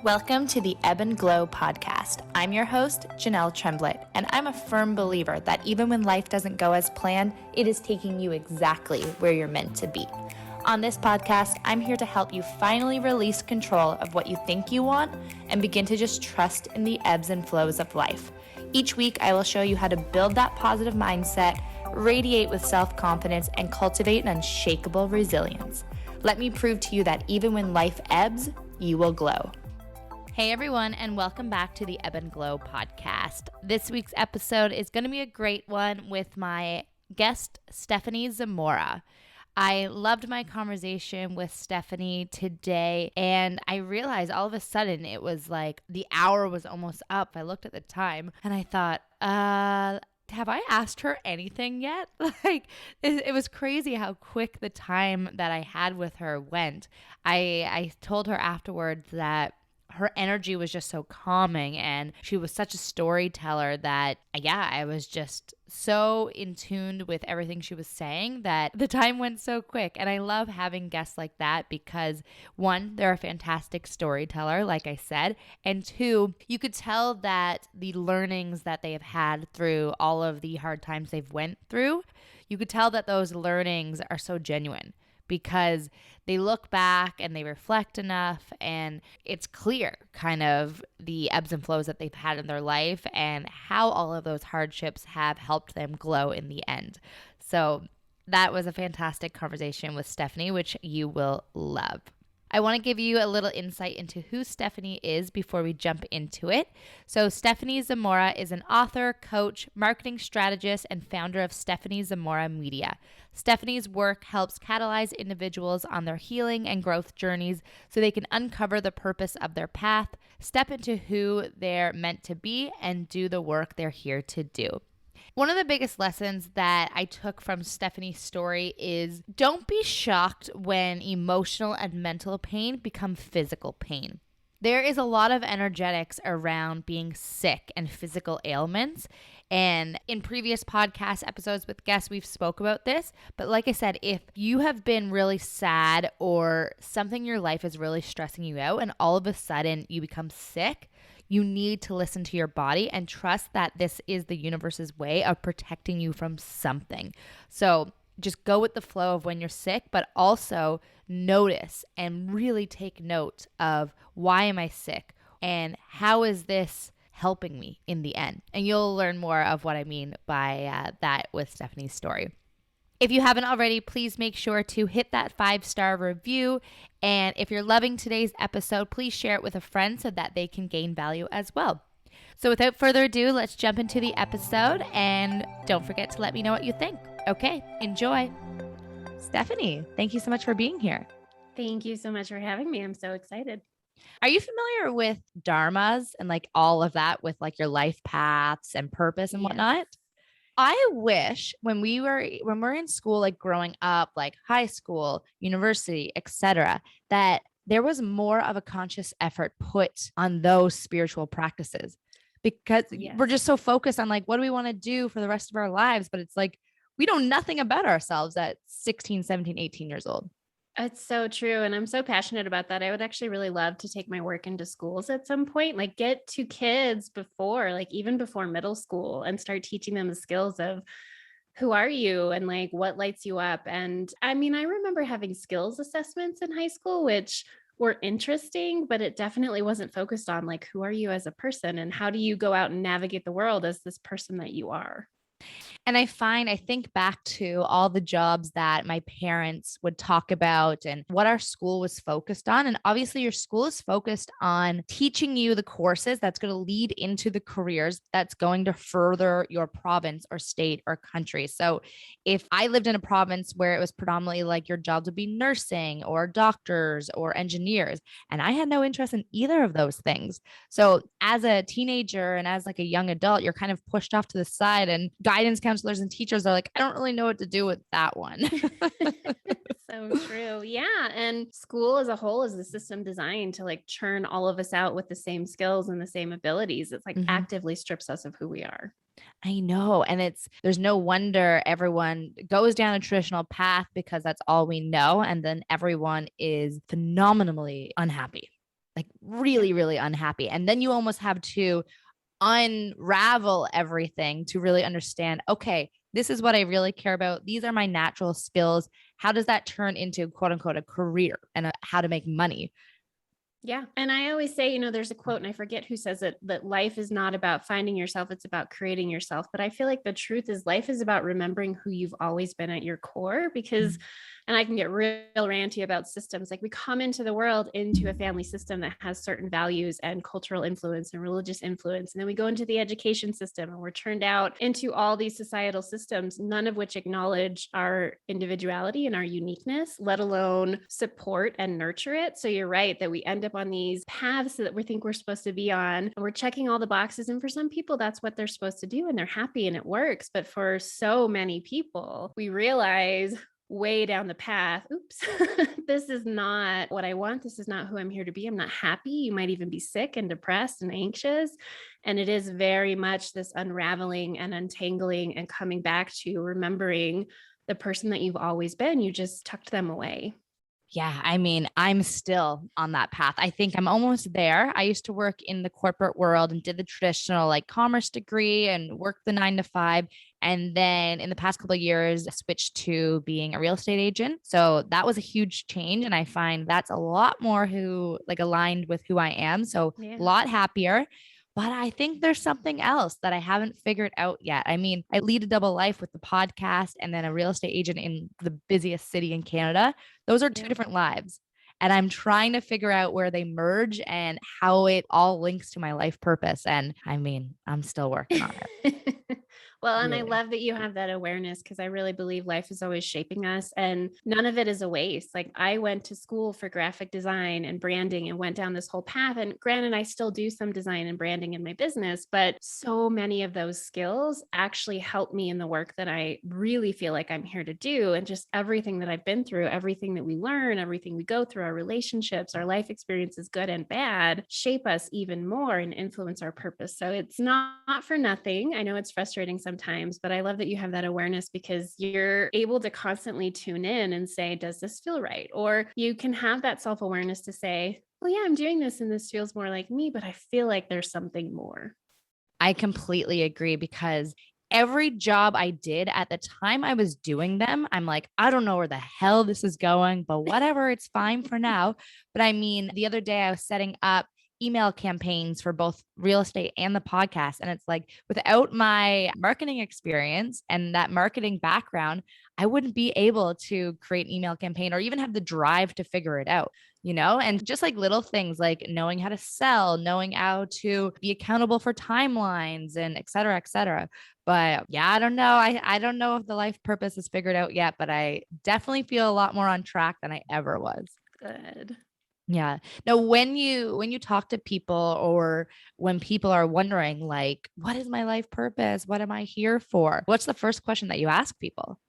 Welcome to the Ebb and Glow podcast. I'm your host, Jenelle Tremblett, and I'm a firm believer that even when life doesn't go as planned, it is taking you exactly where you're meant to be. On this podcast, I'm here to help you finally release control of what you think you want and begin to just trust in the ebbs and flows of life. Each week, I will show you how to build that positive mindset, radiate with self-confidence, and cultivate an unshakable resilience. Let me prove to you that even when life ebbs, you will glow. Hey everyone, and welcome back to the Ebb and Glow podcast. This week's episode is going to be a great one with my guest, Stephenie Zamora. I loved my conversation with Stephenie today, and I realized all of a sudden it was like the hour was almost up. I looked at the time and I thought, have I asked her anything yet? It was crazy how quick the time that I had with her went. I told her afterwards that her energy was just so calming, and she was such a storyteller that, I was just so in tune with everything she was saying that the time went so quick. And I love having guests like that because, one, they're a fantastic storyteller, like I said, and two, you could tell that the learnings that they have had through all of the hard times they've went through, you could tell that those learnings are so genuine, because they look back and they reflect enough, and it's clear kind of the ebbs and flows that they've had in their life and how all of those hardships have helped them glow in the end. So that was a fantastic conversation with Stephenie, which you will love. I want to give you a little insight into who Stephenie is before we jump into it. So Stephenie Zamora is an author, coach, marketing strategist, and founder of Stephenie Zamora Media. Stephenie's work helps catalyze individuals on their healing and growth journeys so they can uncover the purpose of their path, step into who they're meant to be, and do the work they're here to do. One of the biggest lessons that I took from Stephenie's story is don't be shocked when emotional and mental pain become physical pain. There is a lot of energetics around being sick and physical ailments. And in previous podcast episodes with guests, we've spoke about this. But like I said, if you have been really sad or something in your life is really stressing you out and all of a sudden you become sick, you need to listen to your body and trust that this is the universe's way of protecting you from something. So just go with the flow of when you're sick, but also notice and really take note of why am I sick and how is this helping me in the end. And you'll learn more of what I mean by that with Stephenie's story. If you haven't already, please make sure to hit that 5-star review. And if you're loving today's episode, please share it with a friend so that they can gain value as well. So without further ado, let's jump into the episode, and don't forget to let me know what you think. Okay, enjoy. Stephenie, thank you so much for being here. Thank you so much for having me. I'm so excited. Are you familiar with dharmas and like all of that with like your life paths and purpose and whatnot? I wish when we're in school, like growing up, like high school, university, etc., that there was more of a conscious effort put on those spiritual practices, because we're just so focused on like, what do we want to do for the rest of our lives? But it's like, we know nothing about ourselves at 16, 17, 18 years old. It's so true. And I'm so passionate about that. I would actually really love to take my work into schools at some point, like get to kids before, like even before middle school, and start teaching them the skills of who are you and like what lights you up. And I mean, I remember having skills assessments in high school, which were interesting, but it definitely wasn't focused on like, who are you as a person and how do you go out and navigate the world as this person that you are? And I think back to all the jobs that my parents would talk about and what our school was focused on. And obviously your school is focused on teaching you the courses that's going to lead into the careers that's going to further your province or state or country. So if I lived in a province where it was predominantly like your job would be nursing or doctors or engineers, and I had no interest in either of those things. So as a teenager and as like a young adult, you're kind of pushed off to the side, and guidance counselors and teachers are like, I don't really know what to do with that one. So true. Yeah. And school as a whole is a system designed to like churn all of us out with the same skills and the same abilities. It's like actively strips us of who we are. I know. And there's no wonder everyone goes down a traditional path because that's all we know. And then everyone is phenomenally unhappy. like really, really unhappy. And then you almost have to unravel everything to really understand, okay, this is what I really care about. These are my natural skills. How does that turn into quote unquote a career and how to make money? Yeah. And I always say, there's a quote and I forget who says it, that life is not about finding yourself. It's about creating yourself. But I feel like the truth is life is about remembering who you've always been at your core, because, and I can get real ranty about systems. Like we come into the world into a family system that has certain values and cultural influence and religious influence. And then we go into the education system and we're turned out into all these societal systems, none of which acknowledge our individuality and our uniqueness, let alone support and nurture it. So you're right that we end up on these paths that we think we're supposed to be on, and we're checking all the boxes. And for some people, that's what they're supposed to do and they're happy and it works. But for so many people, we realize way down the path, oops, this is not what I want. This is not who I'm here to be. I'm not happy. You might even be sick and depressed and anxious. And it is very much this unraveling and untangling and coming back to remembering the person that you've always been. You just tucked them away. Yeah, I mean, I'm still on that path. I think I'm almost there. I used to work in the corporate world and did the traditional like commerce degree and worked the 9 to 5. And then in the past couple of years, I switched to being a real estate agent. So that was a huge change. And I find that's a lot more who like aligned with who I am. So a lot happier. But I think there's something else that I haven't figured out yet. I mean, I lead a double life with the podcast and then a real estate agent in the busiest city in Canada. Those are two different lives. And I'm trying to figure out where they merge and how it all links to my life purpose. And I mean, I'm still working on it. Well, and I Really. love that you have that awareness, because I really believe life is always shaping us and none of it is a waste. Like I went to school for graphic design and branding and went down this whole path. And granted, I still do some design and branding in my business, but so many of those skills actually help me in the work that I really feel like I'm here to do. And just everything that I've been through, everything that we learn, everything we go through, our relationships, our life experiences, good and bad, shape us even more and influence our purpose. So it's not for nothing. I know it's frustrating sometimes, but I love that you have that awareness, because you're able to constantly tune in and say, does this feel right? Or you can have that self-awareness to say, well, yeah, I'm doing this and this feels more like me, but I feel like there's something more. I completely agree, because every job I did at the time I was doing them, I'm like, I don't know where the hell this is going, but whatever, it's fine for now. But I mean, the other day I was setting up email campaigns for both real estate and the podcast. And it's like, without my marketing experience and that marketing background, I wouldn't be able to create an email campaign or even have the drive to figure it out, and just like little things like knowing how to sell, knowing how to be accountable for timelines and et cetera, et cetera. But yeah, I don't know. I don't know if the life purpose is figured out yet, but I definitely feel a lot more on track than I ever was. Good. Yeah. Now, when you talk to people or when people are wondering like, what is my life purpose? What am I here for? What's the first question that you ask people?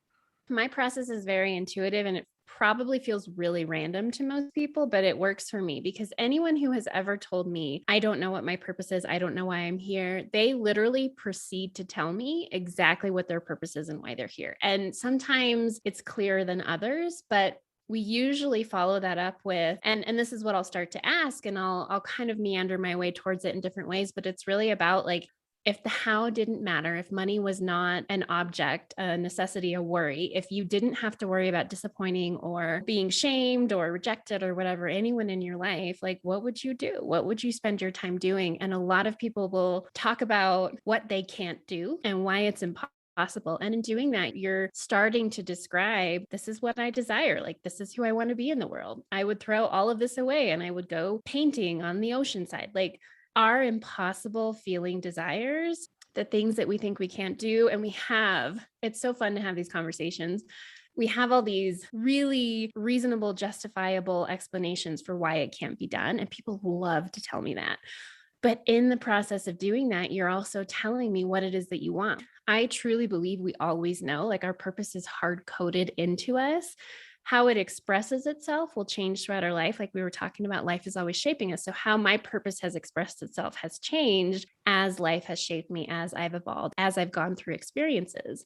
My process is very intuitive and it probably feels really random to most people, but it works for me, because anyone who has ever told me, I don't know what my purpose is, I don't know why I'm here, they literally proceed to tell me exactly what their purpose is and why they're here. And sometimes it's clearer than others, but we usually follow that up with, and this is what I'll start to ask, and I'll kind of meander my way towards it in different ways, but it's really about like, if the how didn't matter, if money was not an object, a necessity, a worry, if you didn't have to worry about disappointing or being shamed or rejected or whatever, anyone in your life, like what would you do? What would you spend your time doing? And a lot of people will talk about what they can't do and why it's impossible. And in doing that, you're starting to describe, this is what I desire. Like, this is who I want to be in the world. I would throw all of this away and I would go painting on the ocean side. Like, our impossible feeling desires, the things that we think we can't do. And it's so fun to have these conversations. We have all these really reasonable, justifiable explanations for why it can't be done. And people love to tell me that. But in the process of doing that, you're also telling me what it is that you want. I truly believe we always know, like our purpose is hard coded into us. How it expresses itself will change throughout our life. Like we were talking about, life is always shaping us. So how my purpose has expressed itself has changed as life has shaped me, as I've evolved, as I've gone through experiences.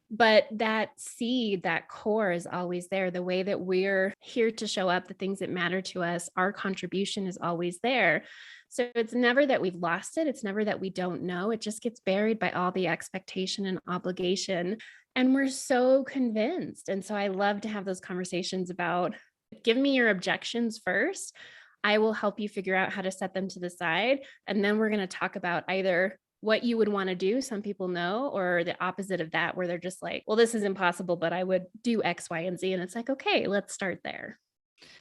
But that seed, that core is always there. The way that we're here to show up, the things that matter to us, our contribution is always there. So it's never that we've lost it. It's never that we don't know. It just gets buried by all the expectation and obligation. And we're so convinced. And so I love to have those conversations about give me your objections first. I will help you figure out how to set them to the side. And then we're going to talk about either what you would want to do, some people know, or the opposite of that, where they're just like, well, this is impossible, but I would do X, Y, and Z. And it's like, okay, let's start there.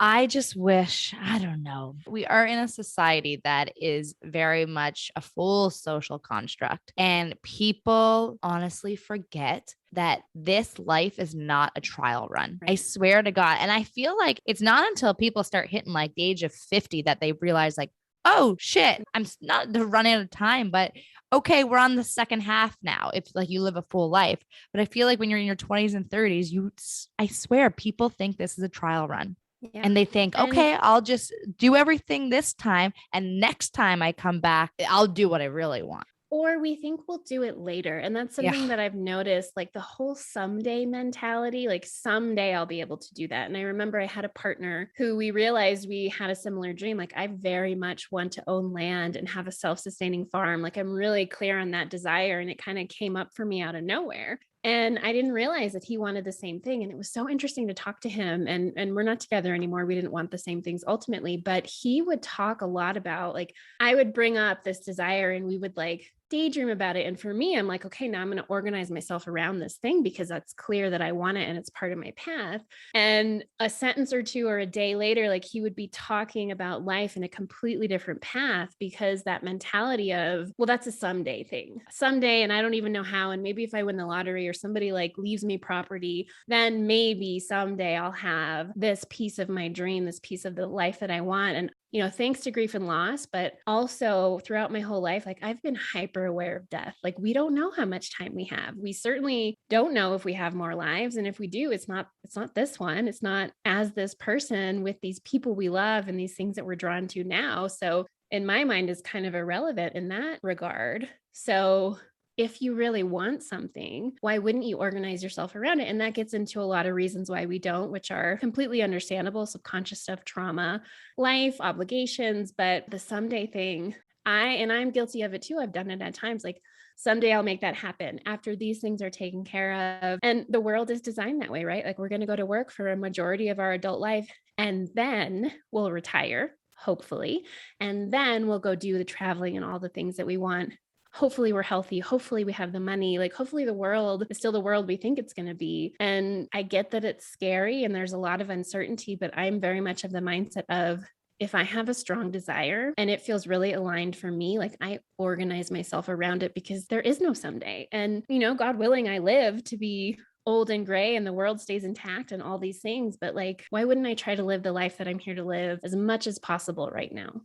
I just wish, I don't know. We are in a society that is very much a full social construct, and people honestly forget that this life is not a trial run. Right. I swear to God. And I feel like it's not until people start hitting like the age of 50 that they realize, like, oh shit, I'm not running out of time, but okay, we're on the second half now. If like you live a full life, but I feel like when you're in your 20s and 30s, I swear people think this is a trial run. Yeah. And they think, okay, I'll just do everything this time. And next time I come back, I'll do what I really want. Or we think we'll do it later. And that's something that I've noticed, like the whole someday mentality, like someday I'll be able to do that. And I remember I had a partner who we realized we had a similar dream. Like I very much want to own land and have a self-sustaining farm. Like I'm really clear on that desire. And it kind of came up for me out of nowhere. And I didn't realize that he wanted the same thing. And it was so interesting to talk to him. And we're not together anymore. We didn't want the same things ultimately, but he would talk a lot about, like, I would bring up this desire and we would like daydream about it. And for me, I'm like, okay, now I'm going to organize myself around this thing because that's clear that I want it and it's part of my path. And a sentence or two or a day later, like he would be talking about life in a completely different path because that mentality of, well, that's a someday thing. Someday, and I don't even know how. And maybe if I win the lottery or somebody like leaves me property, then maybe someday I'll have this piece of my dream, this piece of the life that I want. And you know, thanks to grief and loss, but also throughout my whole life, like I've been hyper aware of death. Like we don't know how much time we have. We certainly don't know if we have more lives. And if we do, it's not this one. It's not as this person with these people we love and these things that we're drawn to now. So in my mind is kind of irrelevant in that regard. So if you really want something, why wouldn't you organize yourself around it? And that gets into a lot of reasons why we don't, which are completely understandable. Subconscious stuff, trauma, life, obligations, but the someday thing, I'm guilty of it too. I've done it at times. Like someday I'll make that happen after these things are taken care of. And the world is designed that way, right? Like we're going to go to work for a majority of our adult life and then we'll retire, hopefully. And then we'll go do the traveling and all the things that we want. Hopefully we're healthy. Hopefully we have the money. Like hopefully the world is still the world we think it's going to be. And I get that it's scary and there's a lot of uncertainty, but I'm very much of the mindset of if I have a strong desire and it feels really aligned for me, like I organize myself around it because there is no someday. And, you know, God willing, I live to be old and gray and the world stays intact and all these things. But like, why wouldn't I try to live the life that I'm here to live as much as possible right now?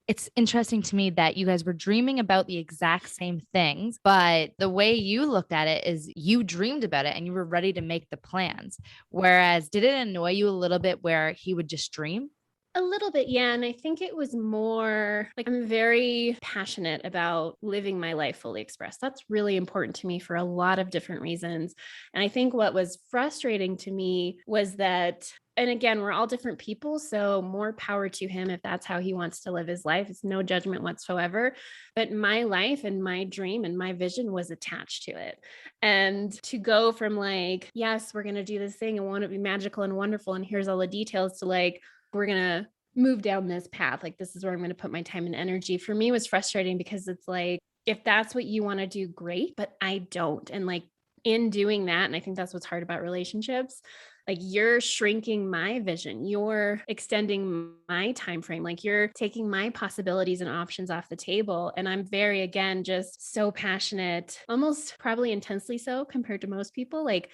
It's interesting to me that you guys were dreaming about the exact same things, but the way you looked at it is you dreamed about it and you were ready to make the plans. Whereas, did it annoy you a little bit where he would just dream? A little bit, yeah. And I think it was more like I'm very passionate about living my life fully expressed. That's really important to me for a lot of different reasons. And I think what was frustrating to me was that, and again, we're all different people. So more power to him if that's how he wants to live his life. It's no judgment whatsoever. But my life and my dream and my vision was attached to it. And to go from like, yes, we're going to do this thing and want it to be magical and wonderful. And here's all the details to like, we're going to move down this path. Like, this is where I'm going to put my time and energy. For me, it was frustrating because it's like, if that's what you want to do, great, but I don't. And like in doing that, and I think that's what's hard about relationships, like you're shrinking my vision, you're extending my time frame, like you're taking my possibilities and options off the table. And I'm very, again, just so passionate, almost probably intensely so compared to most people. Like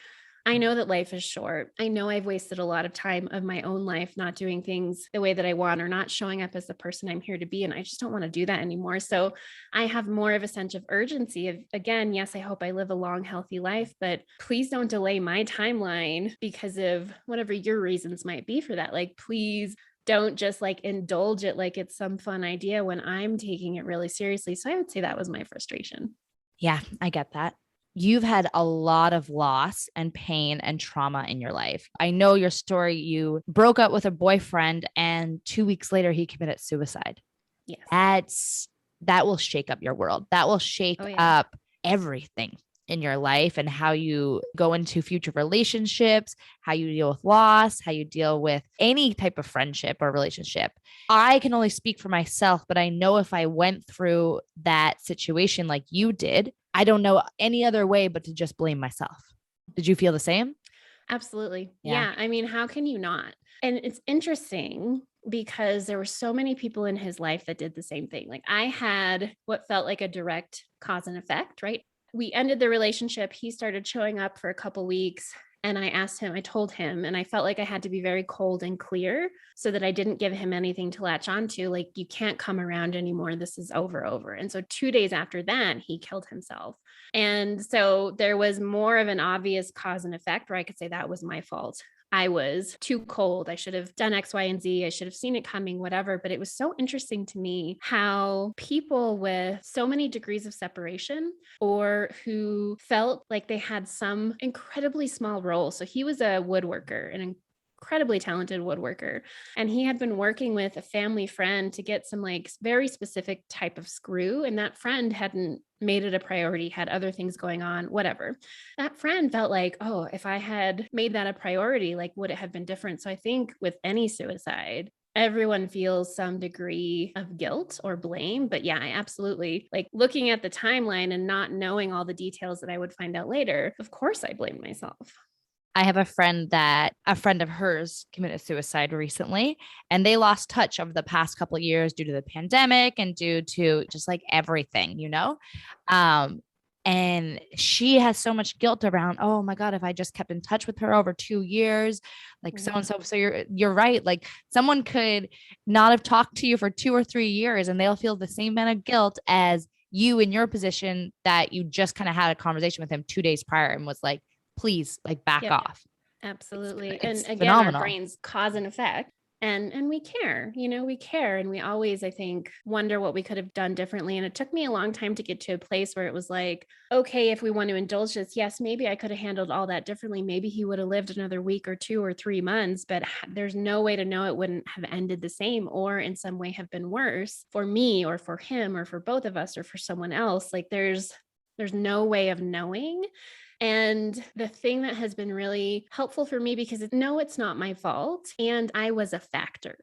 I know that life is short. I know I've wasted a lot of time of my own life not doing things the way that I want or not showing up as the person I'm here to be. And I just don't want to do that anymore. So I have more of a sense of urgency of, again, yes, I hope I live a long, healthy life, but please don't delay my timeline because of whatever your reasons might be for that. Like, please don't just like indulge it like it's some fun idea when I'm taking it really seriously. So I would say that was my frustration. Yeah, I get that. you've had a lot of loss and pain and trauma in your life. I know your story. You broke up with a boyfriend and 2 weeks later he committed suicide. Yes. That will shake up your world. That will shake Oh, yeah. up everything in your life and how you go into future relationships, how you deal with loss, how you deal with any type of friendship or relationship. I can only speak for myself, but I know if I went through that situation like you did, I don't know any other way but to just blame myself. Did you feel the same? Absolutely. Yeah. Yeah. I mean, how can you not? And it's interesting because there were so many people in his life that did the same thing. Like I had what felt like a direct cause and effect, right? We ended the relationship. He started showing up for a couple weeks. And I told him, and I felt like I had to be very cold and clear so that I didn't give him anything to latch onto. Like, you can't come around anymore. This is over. And so 2 days after that, he killed himself. And so there was more of an obvious cause and effect where I could say that was my fault. I was too cold. I should have done X, Y, and Z. I should have seen it coming, whatever. But it was so interesting to me how people with so many degrees of separation or who felt like they had some incredibly small role. So he was a woodworker, an incredibly talented woodworker. And he had been working with a family friend to get some like very specific type of screw. And that friend hadn't made it a priority, had other things going on, whatever. That friend felt like, oh, if I had made that a priority, like, would it have been different? So I think with any suicide, everyone feels some degree of guilt or blame. But yeah, I absolutely, like, looking at the timeline and not knowing all the details that I would find out later, of course I blamed myself. I have a friend of hers committed suicide recently, and they lost touch over the past couple of years due to the pandemic and due to just like everything, you know? Um, and she has so much guilt around, oh my God, if I just kept in touch with her over 2 years, like so and so. So you're right. Like someone could not have talked to you for 2 or 3 years and they'll feel the same amount of guilt as you in your position that you just kind of had a conversation with him 2 days prior and was like, please, like, back Yep. off. Absolutely. It's And again, our phenomenal. brains cause and effect. And we care, we care. And we always, I think, wonder what we could have done differently. And it took me a long time to get to a place where it was like, okay, if we want to indulge this, yes, maybe I could have handled all that differently. Maybe he would have lived another week or 2 or 3 months, but there's no way to know it wouldn't have ended the same or in some way have been worse for me or for him or for both of us or for someone else. Like there's no way of knowing. And the thing that has been really helpful for me, because no, it's not my fault. And I was a factor.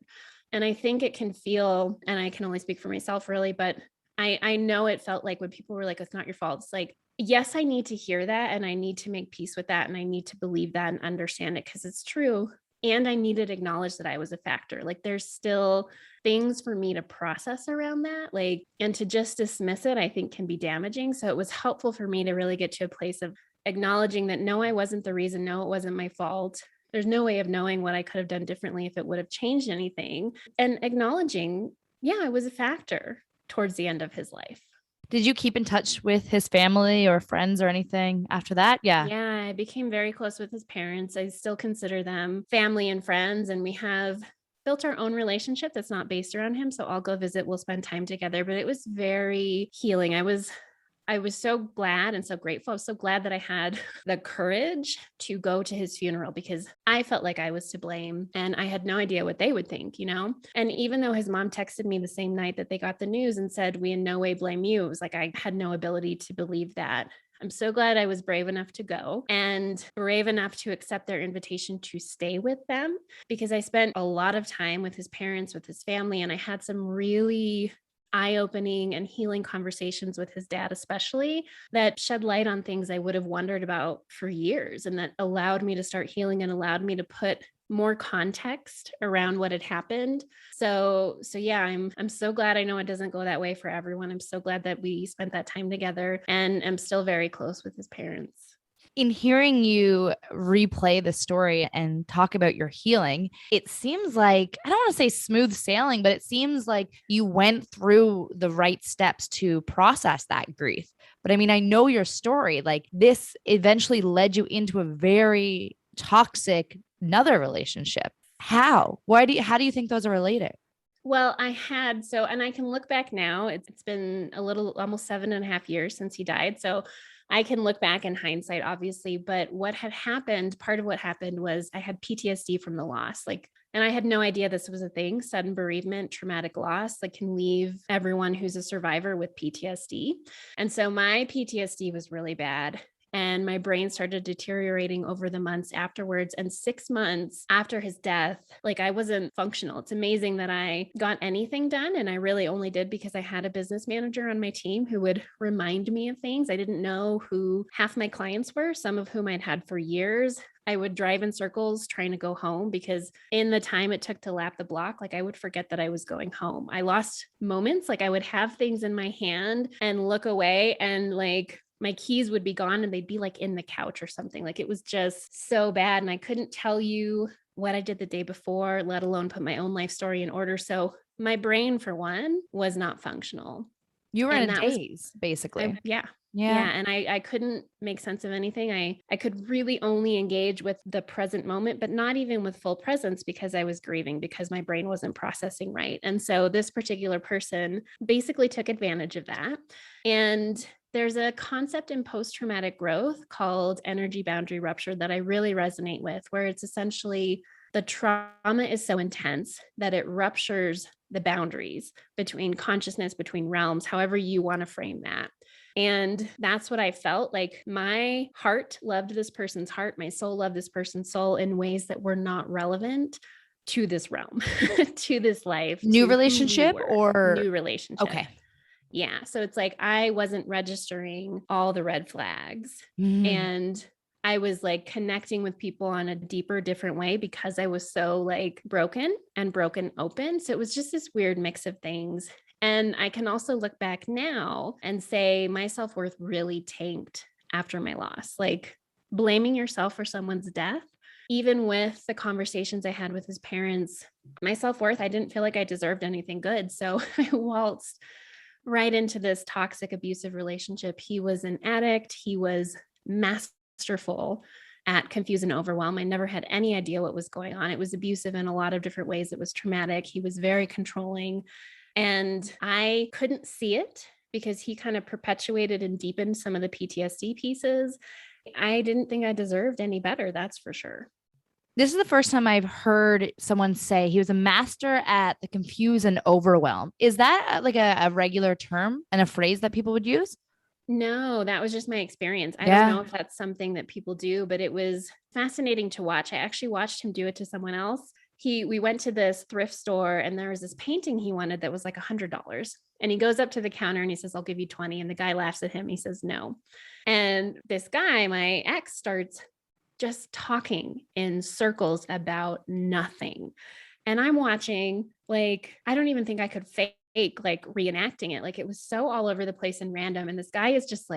And I think it can feel, and I can only speak for myself really, but I know it felt like when people were like, it's not your fault. It's like, yes, I need to hear that. And I need to make peace with that. And I need to believe that and understand it because it's true. And I needed to acknowledge that I was a factor. Like there's still things for me to process around that. Like, and to just dismiss it, I think can be damaging. So it was helpful for me to really get to a place of acknowledging that no, I wasn't the reason. No, it wasn't my fault. There's no way of knowing what I could have done differently if it would have changed anything. And acknowledging, yeah, I was a factor towards the end of his life. Did you keep in touch with his family or friends or anything after that? Yeah. Yeah, I became very close with his parents. I still consider them family and friends, and we have built our own relationship that's not based around him. So I'll go visit, we'll spend time together, but it was very healing. I was so glad and so grateful. I was so glad that I had the courage to go to his funeral because I felt like I was to blame and I had no idea what they would think, And even though his mom texted me the same night that they got the news and said, we in no way blame you, it was like I had no ability to believe that. I'm so glad I was brave enough to go and brave enough to accept their invitation to stay with them because I spent a lot of time with his parents, with his family, and I had some really eye-opening and healing conversations with his dad, especially that shed light on things I would have wondered about for years and that allowed me to start healing and allowed me to put more context around what had happened. So yeah, I'm so glad. I know it doesn't go that way for everyone. I'm so glad that we spent that time together and I'm still very close with his parents. In hearing you replay the story and talk about your healing, it seems like, I don't want to say smooth sailing, but it seems like you went through the right steps to process that grief. But I mean, I know your story, like this eventually led you into a very toxic another relationship. How? How do you think those are related? Well, and I can look back now, it's been a little, almost 7.5 years since he died. So I can look back in hindsight, obviously, but what had happened, part of what happened was I had PTSD from the loss. And I had no idea this was a thing. Sudden bereavement, traumatic loss, can leave everyone who's a survivor with PTSD. And so my PTSD was really bad. And my brain started deteriorating over the months afterwards. And 6 months after his death, I wasn't functional. It's amazing that I got anything done. And I really only did because I had a business manager on my team who would remind me of things. I didn't know who half my clients were, some of whom I'd had for years. I would drive in circles trying to go home because in the time it took to lap the block, I would forget that I was going home. I lost moments. I would have things in my hand and look away and my keys would be gone and they'd be in the couch or something. It was just so bad. And I couldn't tell you what I did the day before, let alone put my own life story in order. So my brain, for one, was not functional. You were in a daze, basically. Yeah. And I couldn't make sense of anything. I could really only engage with the present moment, but not even with full presence because I was grieving, because my brain wasn't processing right. And so this particular person basically took advantage of that. And there's a concept in post-traumatic growth called energy boundary rupture that I really resonate with, where it's essentially the trauma is so intense that it ruptures the boundaries between consciousness, between realms, however you want to frame that. And that's what I felt. My heart loved this person's heart. My soul loved this person's soul in ways that were not relevant to this realm, to this life. New relationship or new relationship. Okay. Yeah. So it's I wasn't registering all the red flags and I was connecting with people on a deeper, different way because I was so broken and broken open. So it was just this weird mix of things. And I can also look back now and say my self-worth really tanked after my loss. Blaming yourself for someone's death, even with the conversations I had with his parents, my self-worth, I didn't feel like I deserved anything good. So I waltzed right into this toxic, abusive relationship. He was an addict. He was masterful at confuse and overwhelm. I never had any idea what was going on. It was abusive in a lot of different ways. It was traumatic. He was very controlling. And I couldn't see it because he kind of perpetuated and deepened some of the PTSD pieces. I didn't think I deserved any better. That's for sure. This is the first time I've heard someone say he was a master at the confuse and overwhelm. Is that a regular term and a phrase that people would use? No, that was just my experience. I don't know if that's something that people do, but it was fascinating to watch. I actually watched him do it to someone else. We went to this thrift store and there was this painting he wanted that was $100. And he goes up to the counter and he says, I'll give you 20. And the guy laughs at him. He says, no. And this guy, my ex, starts just talking in circles about nothing. And I'm watching, I don't even think I could fake reenacting it. It was so all over the place and random. And this guy is just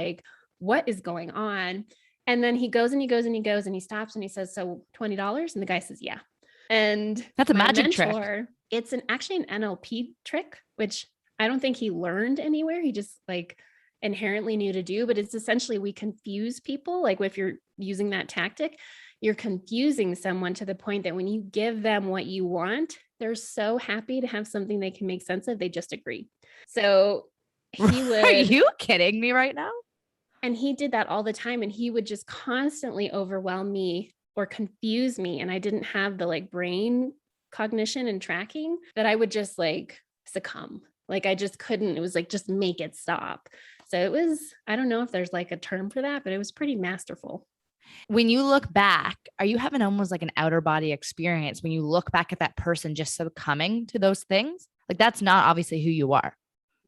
what is going on? And then he goes and he goes and he goes and he stops and he says, so $20? And the guy says, yeah. And that's a magic trick. It's actually an NLP trick, which I don't think he learned anywhere. He just inherently knew to do, but it's essentially we confuse people. If you're using that tactic, you're confusing someone to the point that when you give them what you want, they're so happy to have something they can make sense of. They just agree. So he would. Are you kidding me right now? And he did that all the time. And he would just constantly overwhelm me or confuse me. And I didn't have the brain cognition and tracking that I would just succumb. I just couldn't. It was just make it stop. So it was, I don't know if there's a term for that, but it was pretty masterful. When you look back, are you having almost an outer body experience when you look back at that person just succumbing to those things? That's not obviously who you are.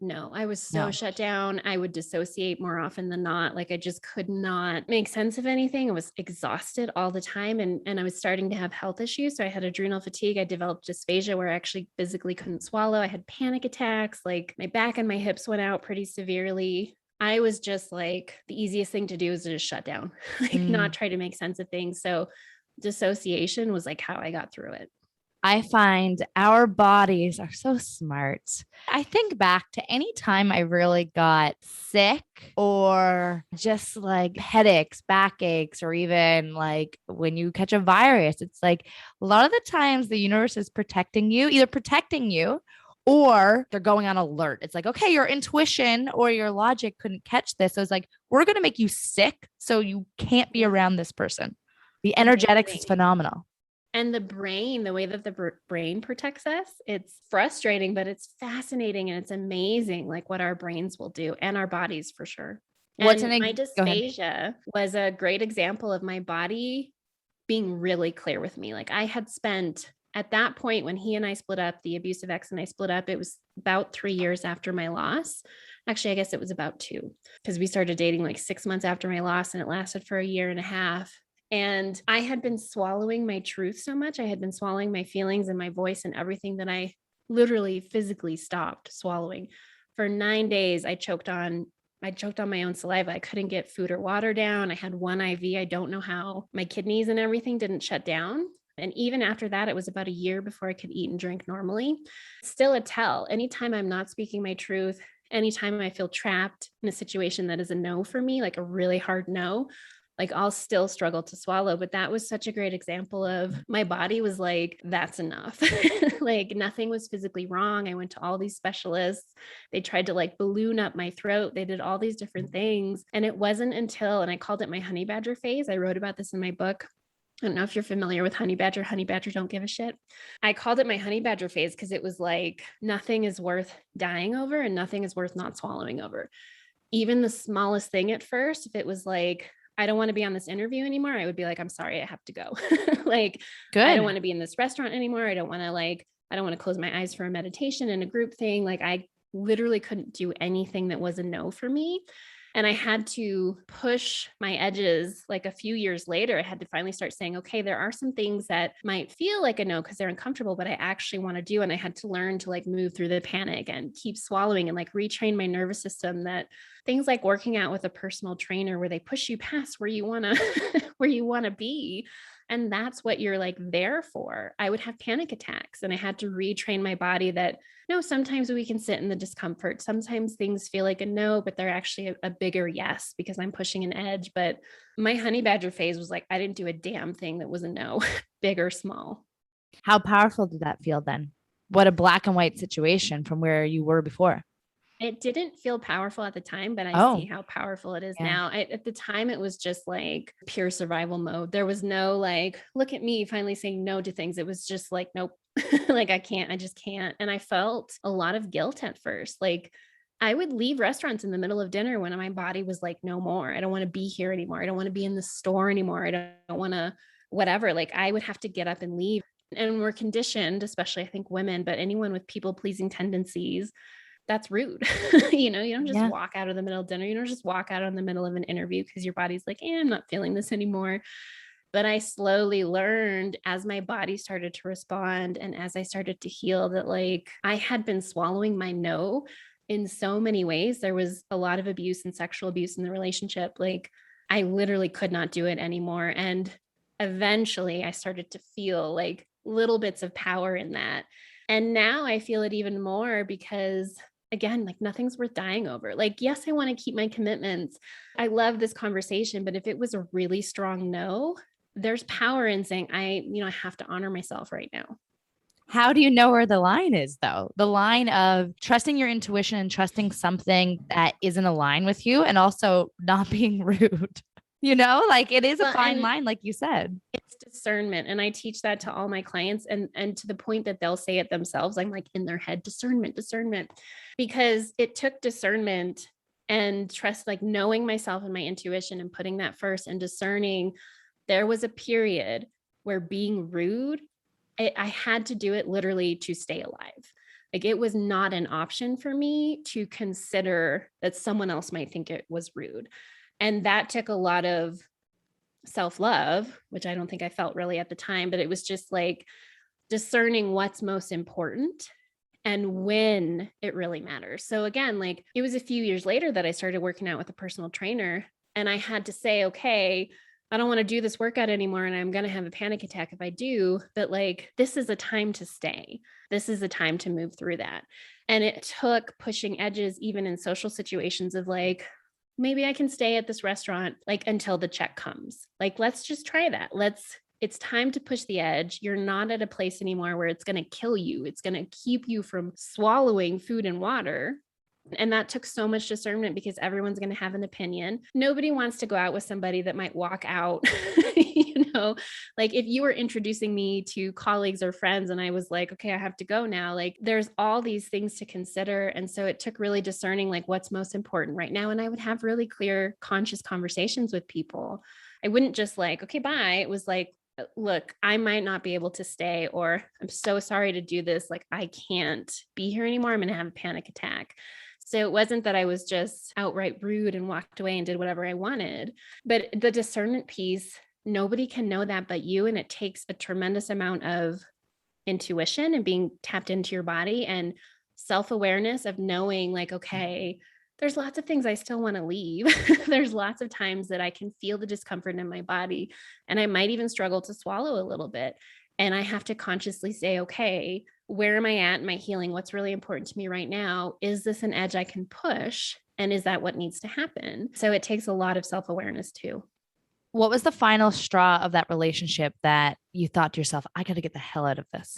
No, I was so shut down. I would dissociate more often than not. I just could not make sense of anything. I was exhausted all the time. And I was starting to have health issues. So I had adrenal fatigue. I developed dysphagia where I actually physically couldn't swallow. I had panic attacks. My back and my hips went out pretty severely. I was just the easiest thing to do is to just shut down, not try to make sense of things. So dissociation was how I got through it. I find our bodies are so smart. I think back to any time I really got sick or just headaches, backaches, or even when you catch a virus, it's a lot of the times the universe is protecting you, either protecting you or they're going on alert. It's like, okay, your intuition or your logic couldn't catch this. So it's like, we're going to make you sick so you can't be around this person. The energetics is phenomenal. And the brain, the way that the brain protects us, it's frustrating, but it's fascinating and it's amazing, like what our brains will do and our bodies for sure. My dysphagia was a great example of my body being really clear with me. Like I had spent at that point when he and I split up, the abusive ex and I split up, it was about 3 years after my loss. Actually, I guess it was about 2 because we started dating like 6 months after my loss and it lasted for 1.5 years. And I had been swallowing my truth so much. I had been swallowing my feelings and my voice and everything that I literally physically stopped swallowing. For 9 days, I choked on my own saliva. I couldn't get food or water down. I had 1 IV. I don't know how my kidneys and everything didn't shut down. And even after that, it was about 1 year before I could eat and drink normally. Still a tell. Anytime I'm not speaking my truth, anytime I feel trapped in a situation that is a no for me, like a really hard no, like I'll still struggle to swallow. But that was such a great example of my body was like, that's enough. Like nothing was physically wrong. I went to all these specialists. They tried to like balloon up my throat. They did all these different things. And it wasn't until, and I called it my honey badger phase. I wrote about this in my book. I don't know if you're familiar with honey badger. Honey badger don't give a shit. I called it my honey badger phase because it was like nothing is worth dying over and nothing is worth not swallowing over. Even the smallest thing at first, if it was like, I don't want to be on this interview anymore, I would be like, I'm sorry, I have to go. Like, good. I don't want to be in this restaurant anymore. I don't want to close my eyes for a meditation and a group thing. Like I literally couldn't do anything that was a no for me. And I had to push my edges. Like a few years later, I had to finally start saying, okay, there are some things that might feel like a no because they're uncomfortable, but I actually want to do. And I had to learn to like move through the panic and keep swallowing and like retrain my nervous system that things like working out with a personal trainer where they push you past where you want to, where you want to be. And that's what you're like there for. I would have panic attacks and I had to retrain my body that no, sometimes we can sit in the discomfort. Sometimes things feel like a no, but they're actually a bigger yes because I'm pushing an edge. But my honey badger phase was like, I didn't do a damn thing that was a no, big or small. How powerful did that feel then? What a black and white situation from where you were before. It didn't feel powerful at the time, but I see how powerful it is now. At the time, it was just like pure survival mode. There was no like, look at me finally saying no to things. It was just like, nope, like I just can't. And I felt a lot of guilt at first. Like I would leave restaurants in the middle of dinner when my body was like, no more. I don't want to be here anymore. I don't want to be in the store anymore. I don't want to, whatever. Like I would have to get up and leave. And we're conditioned, especially I think women, but anyone with people pleasing tendencies, that's rude. You don't just walk out of the middle of dinner. You don't just walk out in the middle of an interview because your body's like, I'm not feeling this anymore. But I slowly learned as my body started to respond and as I started to heal that like I had been swallowing my no in so many ways. There was a lot of abuse and sexual abuse in the relationship. Like I literally could not do it anymore. And eventually I started to feel like little bits of power in that. And now I feel it even more because again, like nothing's worth dying over. Like, yes, I want to keep my commitments. I love this conversation, but if it was a really strong no, there's power in saying, I have to honor myself right now. How do you know where the line is though? The line of trusting your intuition and trusting something that isn't aligned with you and also not being rude. Like it is a fine line, like you said. It's discernment. And I teach that to all my clients and to the point that they'll say it themselves. I'm like in their head, discernment, because it took discernment and trust, like knowing myself and my intuition and putting that first and discerning. There was a period where being rude, I had to do it literally to stay alive. Like it was not an option for me to consider that someone else might think it was rude. And that took a lot of self-love, which I don't think I felt really at the time, but it was just like discerning what's most important and when it really matters. So again, like it was a few years later that I started working out with a personal trainer and I had to say, okay, I don't want to do this workout anymore and I'm going to have a panic attack if I do, but like, this is a time to stay. This is a time to move through that. And it took pushing edges, even in social situations of like, maybe I can stay at this restaurant like until the check comes. Like, let's just try that. it's time to push the edge. You're not at a place anymore where it's going to kill you. It's going to keep you from swallowing food and water. And that took so much discernment because everyone's going to have an opinion. Nobody wants to go out with somebody that might walk out. Like if you were introducing me to colleagues or friends and I was like, okay, I have to go now. Like there's all these things to consider. And so it took really discerning like what's most important right now. And I would have really clear, conscious conversations with people. I wouldn't just like, okay, bye. It was like, look, I might not be able to stay, or I'm so sorry to do this. Like I can't be here anymore. I'm going to have a panic attack. So it wasn't that I was just outright rude and walked away and did whatever I wanted, but the discernment piece, nobody can know that but you. And it takes a tremendous amount of intuition and being tapped into your body and self-awareness of knowing like, okay, there's lots of things I still want to leave. There's lots of times that I can feel the discomfort in my body and I might even struggle to swallow a little bit. And I have to consciously say, okay, where am I at in my healing? What's really important to me right now? Is this an edge I can push? And is that what needs to happen? So it takes a lot of self-awareness too. What was the final straw of that relationship that you thought to yourself, I got to get the hell out of this?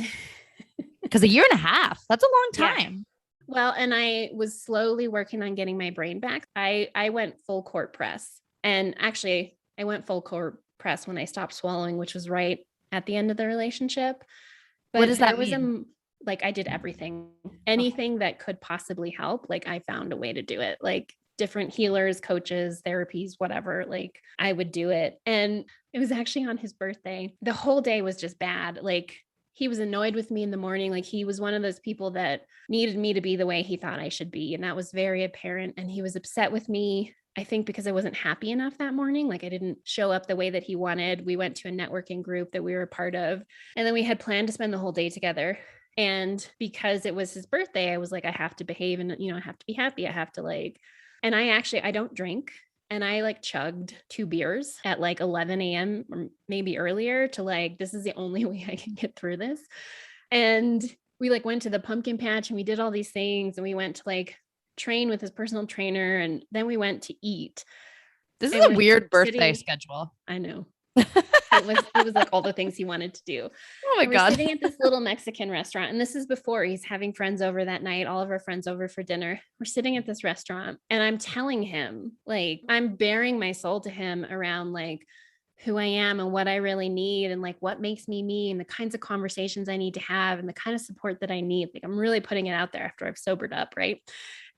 Because a year and a half, that's a long time. Yeah. Well, and I was slowly working on getting my brain back. I went full court press. And actually, I went full court press when I stopped swallowing, which was right at the end of the relationship. But what does that mean? Like I did everything, anything that could possibly help. Like I found a way to do it, like different healers, coaches, therapies, whatever, like I would do it. And it was actually on his birthday. The whole day was just bad. Like he was annoyed with me in the morning. Like he was one of those people that needed me to be the way he thought I should be. And that was very apparent. And he was upset with me, I think because I wasn't happy enough that morning. Like I didn't show up the way that he wanted. We went to a networking group that we were a part of. And then we had planned to spend the whole day together. And because it was his birthday, I was like, I have to behave and, I have to be happy. I have to like, and I don't drink. And I like chugged 2 beers at like 11 a.m. or maybe earlier to like, this is the only way I can get through this. And we like went to the pumpkin patch and we did all these things. And we went to like train with his personal trainer. And then we went to eat. This is a weird birthday schedule. I know. It was like all the things he wanted to do. Oh my God. We're sitting at this little Mexican restaurant. And this is before he's having friends over that night, all of our friends over for dinner. We're sitting at this restaurant and I'm telling him, like, I'm bearing my soul to him around like who I am and what I really need and like what makes me me and the kinds of conversations I need to have and the kind of support that I need. Like I'm really putting it out there after I've sobered up. Right.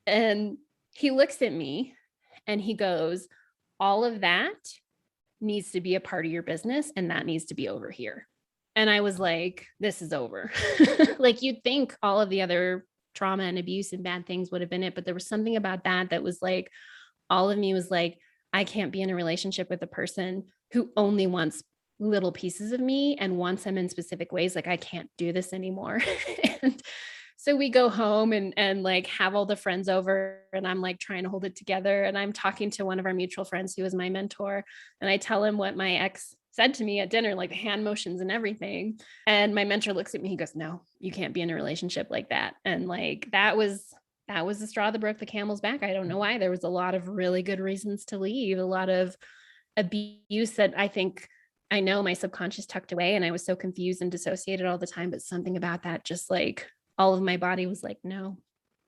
And he looks at me and he goes, all of that needs to be a part of your business and that needs to be over here. And I was like, this is over. Like you'd think all of the other trauma and abuse and bad things would have been it, but there was something about that was like, all of me was like, I can't be in a relationship with a person who only wants little pieces of me and wants them in specific ways. Like I can't do this anymore. And so we go home and like have all the friends over and I'm like trying to hold it together. And I'm talking to one of our mutual friends who was my mentor. And I tell him what my ex said to me at dinner, like the hand motions and everything. And my mentor looks at me, he goes, no, you can't be in a relationship like that. And like, that was the straw that broke the camel's back. I don't know why. There was a lot of really good reasons to leave, a lot of abuse that I know my subconscious tucked away. And I was so confused and dissociated all the time, but something about that just like, all of my body was like, no.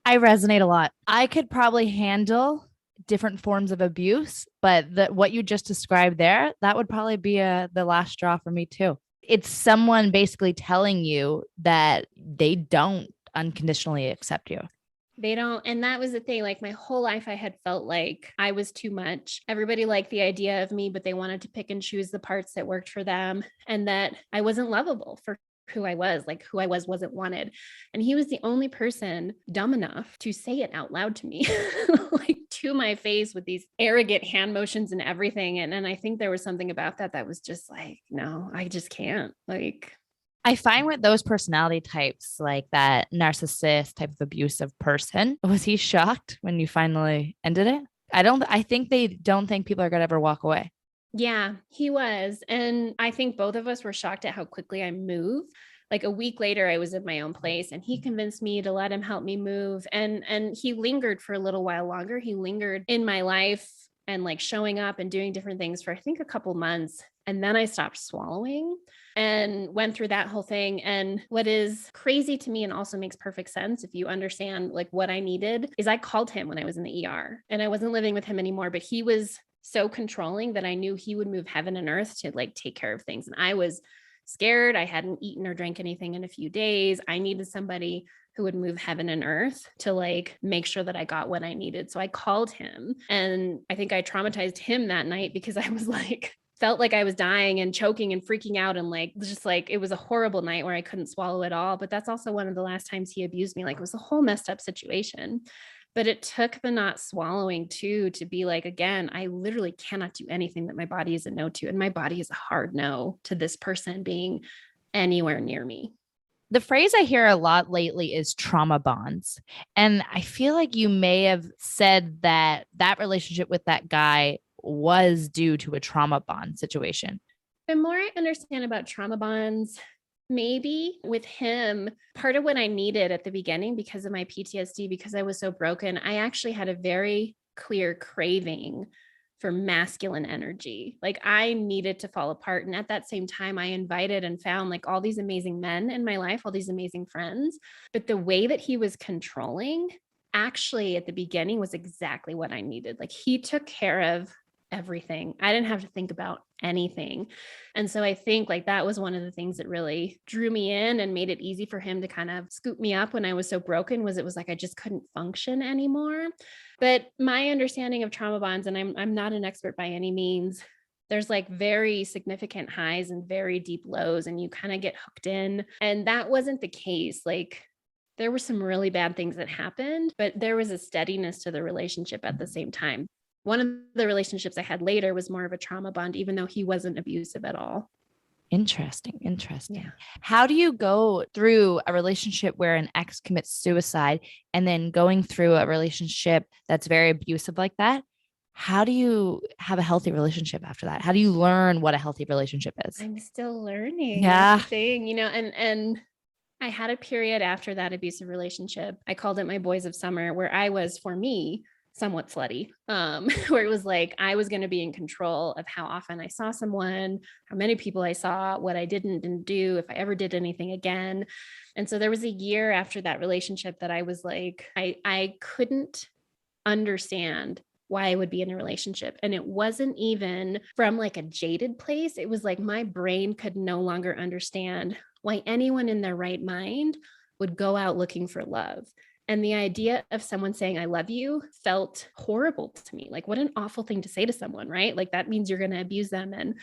I resonate a lot. I could probably handle different forms of abuse, but what you just described there, that would probably be the last straw for me too. It's someone basically telling you that they don't unconditionally accept you. They don't. And that was the thing. Like my whole life, I had felt like I was too much. Everybody liked the idea of me, but they wanted to pick and choose the parts that worked for them and that I wasn't lovable for who I was, like who I wasn't wanted. And he was the only person dumb enough to say it out loud to me, like to my face with these arrogant hand motions and everything. And I think there was something about that was just like, no, I just can't. Like, I find with those personality types, like that narcissist type of abusive person, was he shocked when you finally ended it? I think they don't think people are going to ever walk away. Yeah, he was. And I think both of us were shocked at how quickly I moved. Like a week later, I was in my own place and he convinced me to let him help me move. And he lingered for a little while longer. He lingered in my life and like showing up and doing different things for I think a couple months. And then I stopped swallowing and went through that whole thing. And what is crazy to me and also makes perfect sense if you understand like what I needed is I called him when I was in the ER and I wasn't living with him anymore, but he was so controlling that I knew he would move heaven and earth to like take care of things. And I was scared. I hadn't eaten or drank anything in a few days. I needed somebody who would move heaven and earth to like make sure that I got what I needed. So I called him and I think I traumatized him that night because I was like, felt like I was dying and choking and freaking out. And like, just like, it was a horrible night where I couldn't swallow at all. But that's also one of the last times he abused me. Like it was a whole messed up situation. But it took the not swallowing too, to be like, again, I literally cannot do anything that my body is a no to. And my body is a hard no to this person being anywhere near me. The phrase I hear a lot lately is trauma bonds. And I feel like you may have said that that relationship with that guy was due to a trauma bond situation. The more I understand about trauma bonds, maybe with him, part of what I needed at the beginning because of my PTSD, because I was so broken, I actually had a very clear craving for masculine energy. Like I needed to fall apart. And at that same time, I invited and found like all these amazing men in my life, all these amazing friends. But the way that he was controlling actually at the beginning was exactly what I needed. Like he took care of everything. I didn't have to think about anything. And so I think like that was one of the things that really drew me in and made it easy for him to kind of scoop me up when I was so broken, was it was like I just couldn't function anymore. But my understanding of trauma bonds, and I'm not an expert by any means, there's like very significant highs and very deep lows, and you kind of get hooked in. And that wasn't the case. Like there were some really bad things that happened, but there was a steadiness to the relationship at the same time. One of the relationships I had later was more of a trauma bond, even though he wasn't abusive at all. Interesting. Yeah. How do you go through a relationship where an ex commits suicide and then going through a relationship that's very abusive like that? How do you have a healthy relationship after that? How do you learn what a healthy relationship is? I'm still learning. Yeah. That's the thing, and I had a period after that abusive relationship. I called it my boys of summer, where I was, for me, somewhat slutty, where it was like I was going to be in control of how often I saw someone, how many people I saw, what I didn't do, if I ever did anything again. And so there was a year after that relationship that I was like, I couldn't understand why I would be in a relationship. And it wasn't even from like a jaded place. It was like my brain could no longer understand why anyone in their right mind would go out looking for love. And the idea of someone saying, I love you, felt horrible to me. Like, what an awful thing to say to someone, right? Like, that means you're going to abuse them and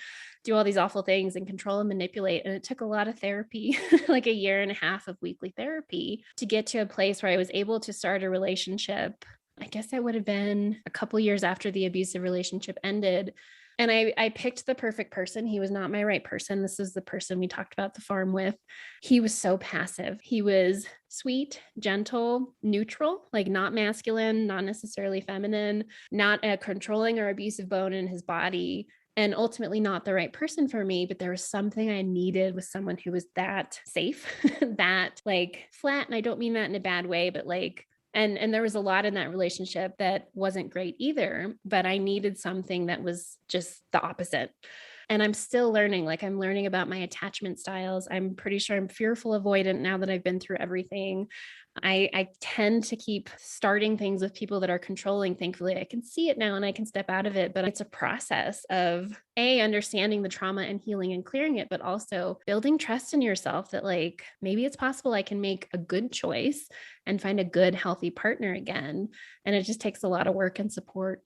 do all these awful things and control and manipulate. And it took a lot of therapy, like a year and a half of weekly therapy, to get to a place where I was able to start a relationship. I guess that would have been a couple years after the abusive relationship ended. And I picked the perfect person. He was not my right person. This is the person we talked about the farm with. He was so passive. He was sweet, gentle, neutral, like not masculine, not necessarily feminine, not a controlling or abusive bone in his body, and ultimately not the right person for me. But there was something I needed with someone who was that safe, that like flat. And I don't mean that in a bad way, but like, and there was a lot in that relationship that wasn't great either, but I needed something that was just the opposite. And I'm still learning, like I'm learning about my attachment styles. I'm pretty sure I'm fearful avoidant now that I've been through everything. I tend to keep starting things with people that are controlling. Thankfully, I can see it now and I can step out of it, but it's a process of understanding the trauma and healing and clearing it, but also building trust in yourself that like, maybe it's possible I can make a good choice and find a good, healthy partner again. And it just takes a lot of work and support.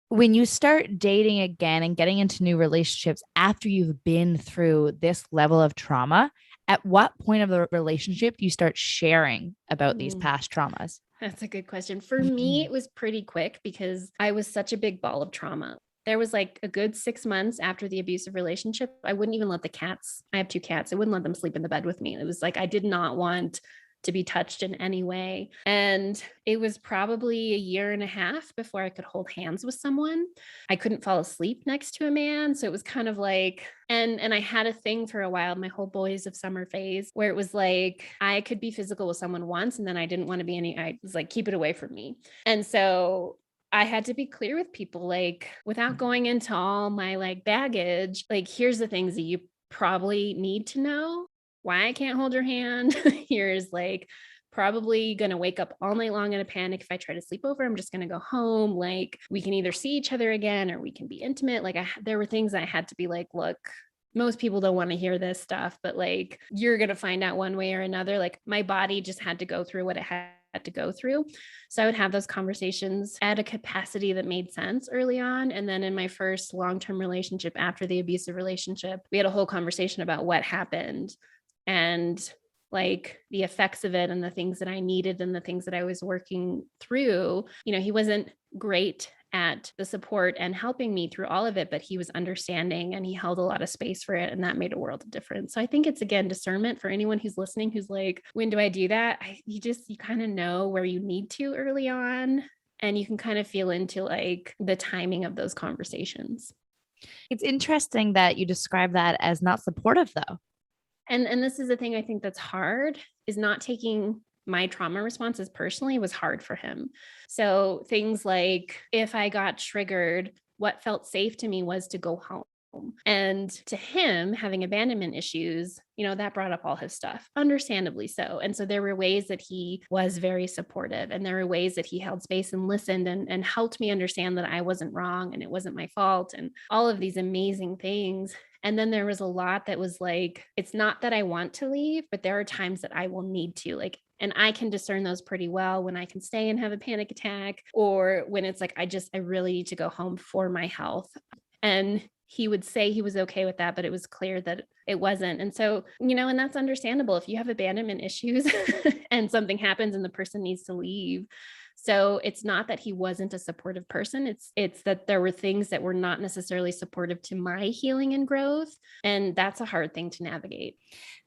When you start dating again and getting into new relationships after you've been through this level of trauma, at what point of the relationship do you start sharing about these past traumas? That's a good question. For me, it was pretty quick because I was such a big ball of trauma. There was like a good 6 months after the abusive relationship. I wouldn't even let the cats, I have 2 cats, I wouldn't let them sleep in the bed with me. It was like, I did not want to be touched in any way. And it was probably a year and a half before I could hold hands with someone. I couldn't fall asleep next to a man. So it was kind of like, and I had a thing for a while, my whole boys of summer phase, where it was like, I could be physical with someone once and then I didn't want to be I was like, keep it away from me. And so I had to be clear with people, like, without going into all my like baggage, like, here's the things that you probably need to know. Why I can't hold your hand. Here's like probably going to wake up all night long in a panic if I try to sleep over. I'm just going to go home. Like, we can either see each other again or we can be intimate. Like, there were things I had to be like, look, most people don't want to hear this stuff, but like, you're going to find out one way or another. Like, my body just had to go through what it had to go through. So I would have those conversations at a capacity that made sense early on. And then in my first long-term relationship after the abusive relationship, we had a whole conversation about what happened and like the effects of it and the things that I needed and the things that I was working through. You know, he wasn't great at the support and helping me through all of it, but he was understanding and he held a lot of space for it. And that made a world of difference. So I think it's, again, discernment for anyone who's listening, who's like, when do I do that? You kind of know where you need to early on, and you can kind of feel into like the timing of those conversations. It's interesting that you describe that as not supportive though. And this is the thing I think that's hard, is not taking my trauma responses personally was hard for him. So things like, if I got triggered, what felt safe to me was to go home. And to him, having abandonment issues, you know, that brought up all his stuff, understandably so. And so there were ways that he was very supportive, and there were ways that he held space and listened and helped me understand that I wasn't wrong and it wasn't my fault and all of these amazing things. And then there was a lot that was like, it's not that I want to leave, but there are times that I will need to, like, and I can discern those pretty well, when I can stay and have a panic attack, or when it's like, I really need to go home for my health. And he would say he was okay with that, but it was clear that it wasn't. And so, you know, and that's understandable if you have abandonment issues and something happens and the person needs to leave. So it's not that he wasn't a supportive person. It's that there were things that were not necessarily supportive to my healing and growth. And that's a hard thing to navigate.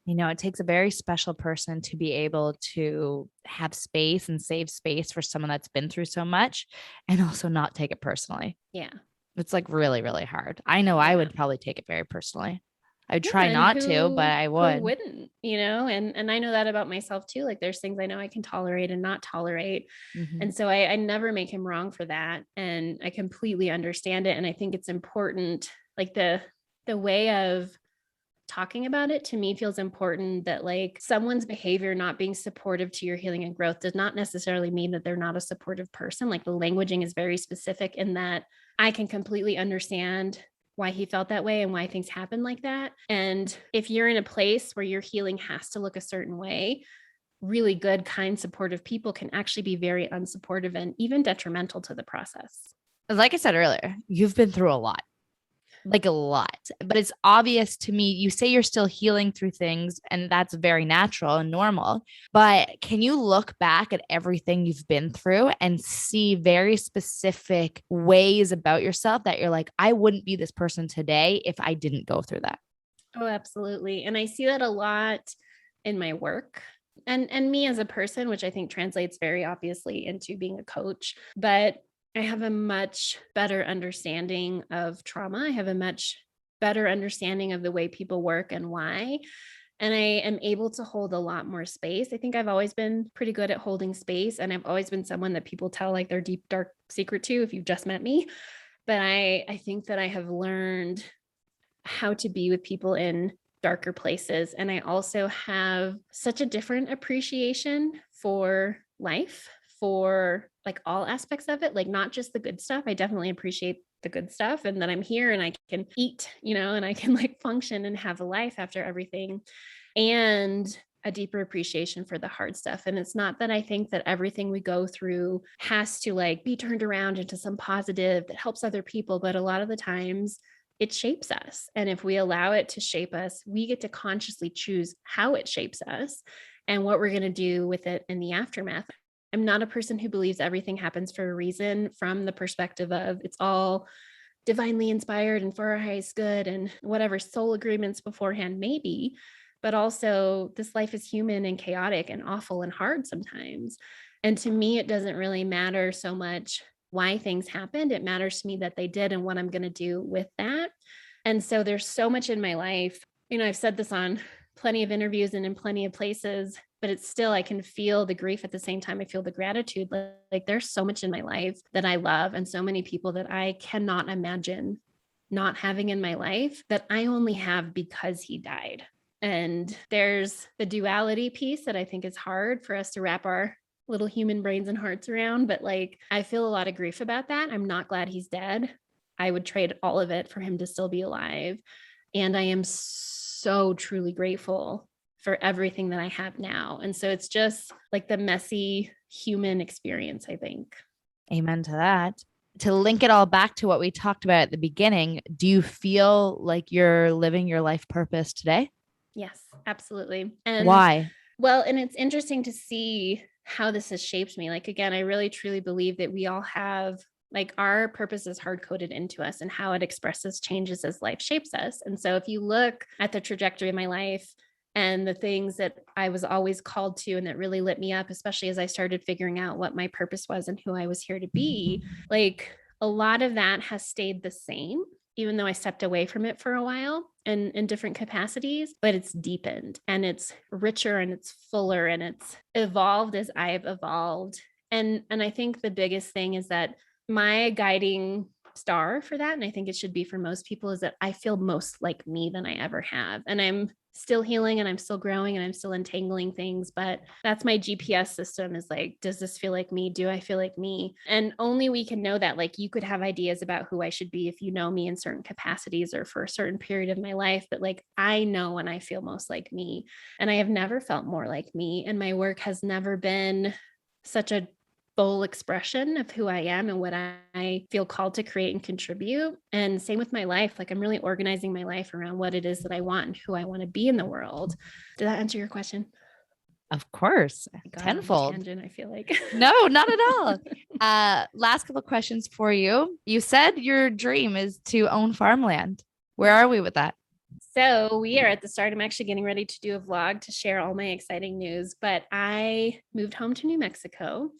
You know, it takes a very special person to be able to have space and save space for someone that's been through so much and also not take it personally. Yeah. It's like really, really hard. I know I would probably take it very personally. I would try and not to, but I would. Who wouldn't, you know, and I know that about myself too. Like, there's things I know I can tolerate and not tolerate. Mhm. And so I never make him wrong for that. And I completely understand it. And I think it's important, like the way of talking about it to me feels important, that like someone's behavior not being supportive to your healing and growth does not necessarily mean that they're not a supportive person. Like, the languaging is very specific in that I can completely understand why he felt that way and why things happen like that. And if you're in a place where your healing has to look a certain way, really good, kind, supportive people can actually be very unsupportive and even detrimental to the process. Like I said earlier, you've been through a lot. Like a lot, but it's obvious to me. You say you're still healing through things, and that's very natural and normal. But can you look back at everything you've been through and see very specific ways about yourself that you're like, I wouldn't be this person today if I didn't go through that? Oh, absolutely. And I see that a lot in my work and me as a person, which I think translates very obviously into being a coach. But I have a much better understanding of trauma. I have a much better understanding of the way people work and why. And I am able to hold a lot more space. I think I've always been pretty good at holding space. And I've always been someone that people tell like their deep, dark secret to if you've just met me. But I think that I have learned how to be with people in darker places. And I also have such a different appreciation for life, for like all aspects of it, like not just the good stuff. I definitely appreciate the good stuff and that I'm here and I can eat, you know, and I can like function and have a life after everything, and a deeper appreciation for the hard stuff. And it's not that I think that everything we go through has to like be turned around into some positive that helps other people, but a lot of the times it shapes us. And if we allow it to shape us, we get to consciously choose how it shapes us and what we're going to do with it in the aftermath. I'm not a person who believes everything happens for a reason from the perspective of it's all divinely inspired and for our highest good and whatever soul agreements beforehand maybe, but also this life is human and chaotic and awful and hard sometimes. And to me, it doesn't really matter so much why things happened. It matters to me that they did and what I'm going to do with that. And so there's so much in my life, you know, I've said this on plenty of interviews and in plenty of places, but it's still, I can feel the grief at the same time. I feel the gratitude. Like there's so much in my life that I love and so many people that I cannot imagine not having in my life that I only have because he died. And there's the duality piece that I think is hard for us to wrap our little human brains and hearts around. But like, I feel a lot of grief about that. I'm not glad he's dead. I would trade all of it for him to still be alive. And I am so truly grateful for everything that I have now. And so it's just like the messy human experience, I think. Amen to that. To link it all back to what we talked about at the beginning, do you feel like you're living your life purpose today? Yes, absolutely. And why? Well, and it's interesting to see how this has shaped me. Like, again, I really truly believe that we all have, like, our purpose is hard coded into us, and how it expresses changes as life shapes us. And so if you look at the trajectory of my life and the things that I was always called to and that really lit me up, especially as I started figuring out what my purpose was and who I was here to be, like, a lot of that has stayed the same, even though I stepped away from it for a while and in different capacities, but it's deepened and it's richer and it's fuller and it's evolved as I've evolved. And I think the biggest thing is that my guiding star for that, and I think it should be for most people, is that I feel most like me than I ever have. And I'm still healing and I'm still growing and I'm still untangling things, but that's my GPS system, is like, does this feel like me? Do I feel like me? And only we can know that. Like, you could have ideas about who I should be if you know me in certain capacities or for a certain period of my life, but like, I know when I feel most like me, and I have never felt more like me. And my work has never been such a full expression of who I am and what I feel called to create and contribute. And same with my life. Like, I'm really organizing my life around what it is that I want and who I want to be in the world. Did that answer your question? Of course. Tenfold. Tangent, I feel like. No, not at all. Last couple of questions for you. You said your dream is to own farmland. Where are we with that? So we are at the start. I'm actually getting ready to do a vlog to share all my exciting news, but I moved home to New Mexico.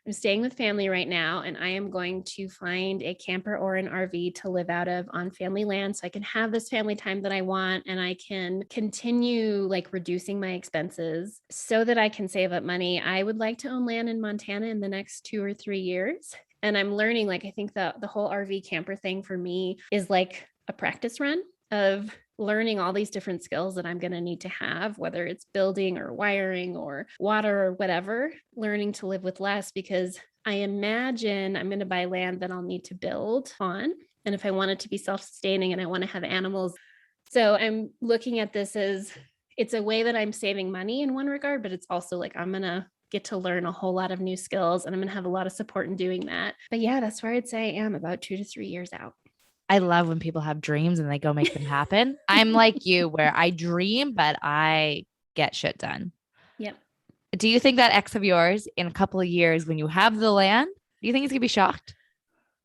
I'm staying with family right now, and I am going to find a camper or an RV to live out of on family land so I can have this family time that I want, and I can continue like reducing my expenses so that I can save up money. I would like to own land in Montana in the next 2 or 3 years. And I'm learning, like, I think the whole RV camper thing for me is like a practice run of learning all these different skills that I'm going to need to have, whether it's building or wiring or water or whatever, learning to live with less, because I imagine I'm going to buy land that I'll need to build on. And if I want it to be self-sustaining and I want to have animals. So I'm looking at this as, it's a way that I'm saving money in one regard, but it's also like, I'm going to get to learn a whole lot of new skills and I'm going to have a lot of support in doing that. But yeah, that's where I'd say I am, about 2 to 3 years out. I love when people have dreams and they go make them happen. I'm like you, where I dream, but I get shit done. Yep. Do you think that ex of yours in a couple of years, when you have the land, do you think he's gonna be shocked?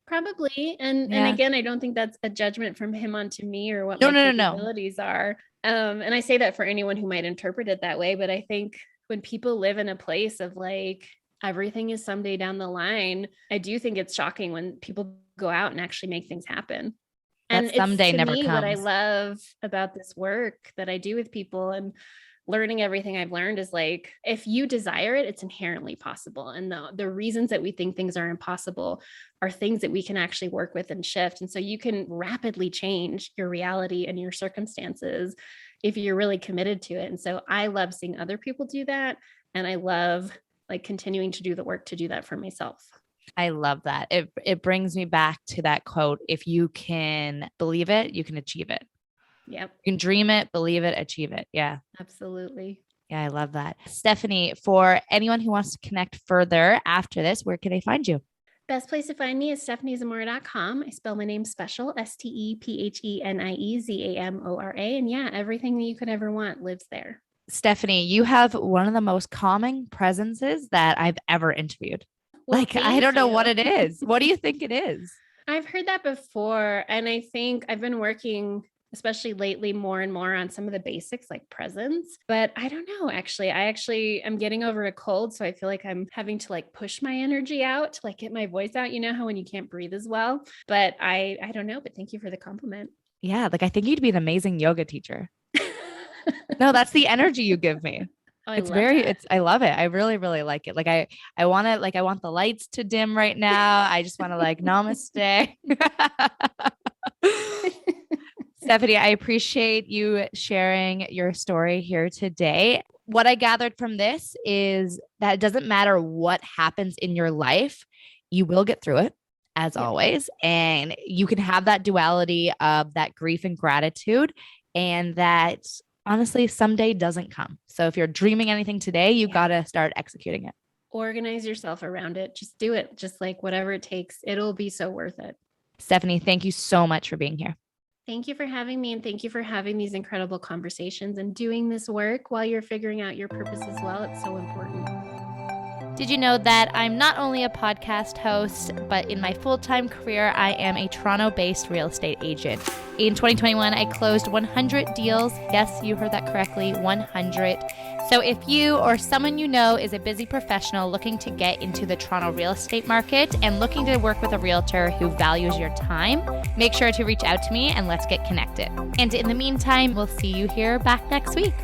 Probably. And again, I don't think that's a judgment from him onto me or what my capabilities are. And I say that for anyone who might interpret it that way. But I think when people live in a place of like, everything is someday down the line, I do think it's shocking when people go out and actually make things happen. And that someday it's, to never me, comes. what I love about this work that I do with people and learning everything I've learned is like, if you desire it, it's inherently possible. And the reasons that we think things are impossible are things that we can actually work with and shift. And so you can rapidly change your reality and your circumstances if you're really committed to it. And so I love seeing other people do that. And I love like continuing to do the work to do that for myself. I love that. It brings me back to that quote. If you can believe it, you can achieve it. Yep. You can dream it, believe it, achieve it. Yeah. Absolutely. Yeah, I love that. Stephenie, for anyone who wants to connect further after this, where can they find you? Best place to find me is stepheniezamora.com. I spell my name special, STEPHENIEZAMORA. And yeah, everything that you could ever want lives there. Stephenie, you have one of the most calming presences that I've ever interviewed. Well, like, I don't know what it is. What do you think it is? I've heard that before. And I think I've been working, especially lately, more and more on some of the basics like presence. But I don't know, actually. I'm getting over a cold. So I feel like I'm having to like push my energy out to like get my voice out. You know how when you can't breathe as well. But I don't know. But thank you for the compliment. Yeah. Like, I think you'd be an amazing yoga teacher. No, that's the energy you give me. Oh, I love it. I really, really like it. Like I want to, like, I want the lights to dim right now. I just want to like, namaste. Stephenie, I appreciate you sharing your story here today. What I gathered from this is that it doesn't matter what happens in your life, you will get through it, as always. And you can have that duality of that grief and gratitude, and that honestly someday doesn't come. So if you're dreaming anything today, you got to start executing it. Organize yourself around it. Just do it. Just like whatever it takes. It'll be so worth it. Stephenie, thank you so much for being here. Thank you for having me, and thank you for having these incredible conversations and doing this work while you're figuring out your purpose as well. It's so important. Did you know that I'm not only a podcast host, but in my full-time career, I am a Toronto-based real estate agent. In 2021, I closed 100 deals. Yes, you heard that correctly, 100. So if you or someone you know is a busy professional looking to get into the Toronto real estate market and looking to work with a realtor who values your time, make sure to reach out to me and let's get connected. And in the meantime, we'll see you here back next week.